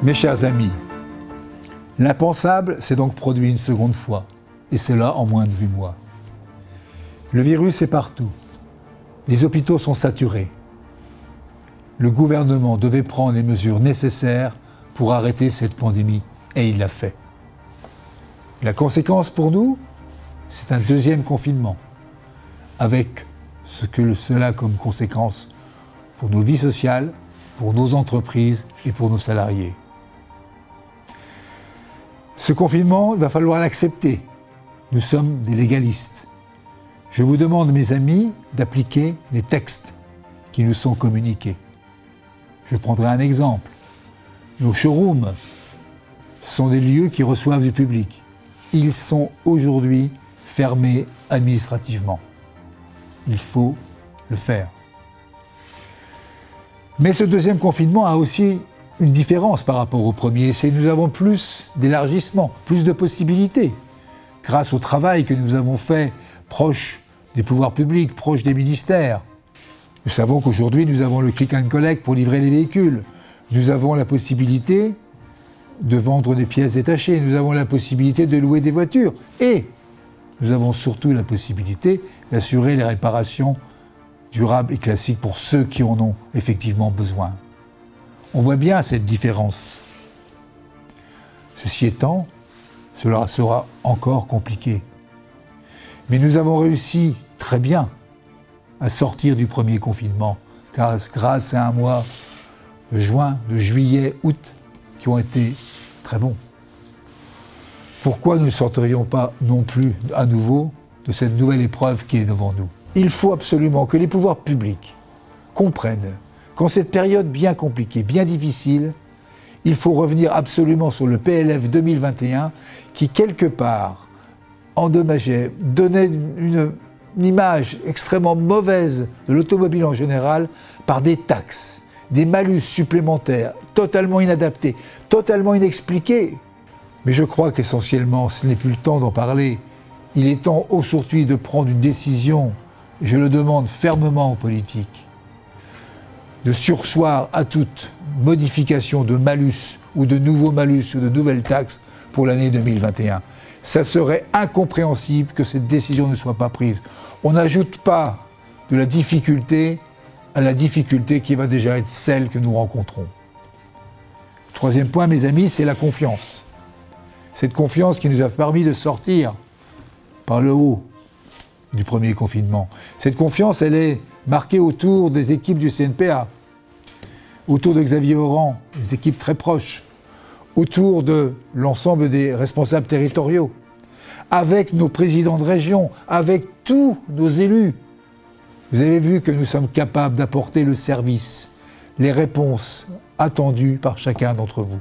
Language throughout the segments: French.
Mes chers amis, l'impensable s'est donc produit une seconde fois, et cela en moins de 8 mois. Le virus est partout. Les hôpitaux sont saturés. Le gouvernement devait prendre les mesures nécessaires pour arrêter cette pandémie, et il l'a fait. La conséquence pour nous, c'est un deuxième confinement, avec ce que cela a comme conséquence pour nos vies sociales, pour nos entreprises et pour nos salariés. Ce confinement, il va falloir l'accepter. Nous sommes des légalistes. Je vous demande, mes amis, d'appliquer les textes qui nous sont communiqués. Je prendrai un exemple. Nos showrooms sont des lieux qui reçoivent du public. Ils sont aujourd'hui fermés administrativement. Il faut le faire. Mais ce deuxième confinement a aussi une différence par rapport au premier, c'est que nous avons plus d'élargissement, plus de possibilités. Grâce au travail que nous avons fait proche des pouvoirs publics, proche des ministères. Nous savons qu'aujourd'hui, nous avons le click and collect pour livrer les véhicules. Nous avons la possibilité de vendre des pièces détachées. Nous avons la possibilité de louer des voitures. Et nous avons surtout la possibilité d'assurer les réparations durables et classiques pour ceux qui en ont effectivement besoin. On voit bien cette différence. Ceci étant, cela sera encore compliqué. Mais nous avons réussi très bien à sortir du premier confinement, grâce à un mois de juin, de juillet, août, qui ont été très bons. Pourquoi ne sorterions pas non plus à nouveau de cette nouvelle épreuve qui est devant nous? Il faut absolument que les pouvoirs publics comprennent qu'en cette période bien compliquée, bien difficile, il faut revenir absolument sur le PLF 2021 qui, quelque part, endommageait, donnait une image extrêmement mauvaise de l'automobile en général par des taxes, des malus supplémentaires, totalement inadaptés, totalement inexpliqués. Mais je crois qu'essentiellement, ce n'est plus le temps d'en parler. Il est temps aujourd'hui de prendre une décision, et je le demande fermement aux politiques, de surseoir à toute modification de malus ou de nouveaux malus ou de nouvelles taxes pour l'année 2021. Ça serait incompréhensible que cette décision ne soit pas prise. On n'ajoute pas de la difficulté à la difficulté qui va déjà être celle que nous rencontrons. Troisième point, mes amis, c'est la confiance. Cette confiance qui nous a permis de sortir par le haut du premier confinement. Cette confiance, elle est marquée autour des équipes du CNPA, autour de Xavier Oran, des équipes très proches, autour de l'ensemble des responsables territoriaux, avec nos présidents de région, avec tous nos élus. Vous avez vu que nous sommes capables d'apporter le service, les réponses attendues par chacun d'entre vous.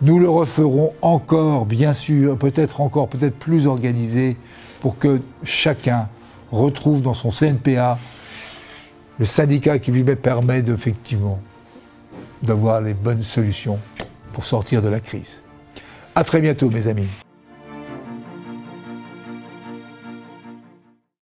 Nous le referons encore, bien sûr, peut-être plus organisé, pour que chacun retrouve dans son CNPA le syndicat qui lui permet effectivement d'avoir les bonnes solutions pour sortir de la crise. À très bientôt, mes amis.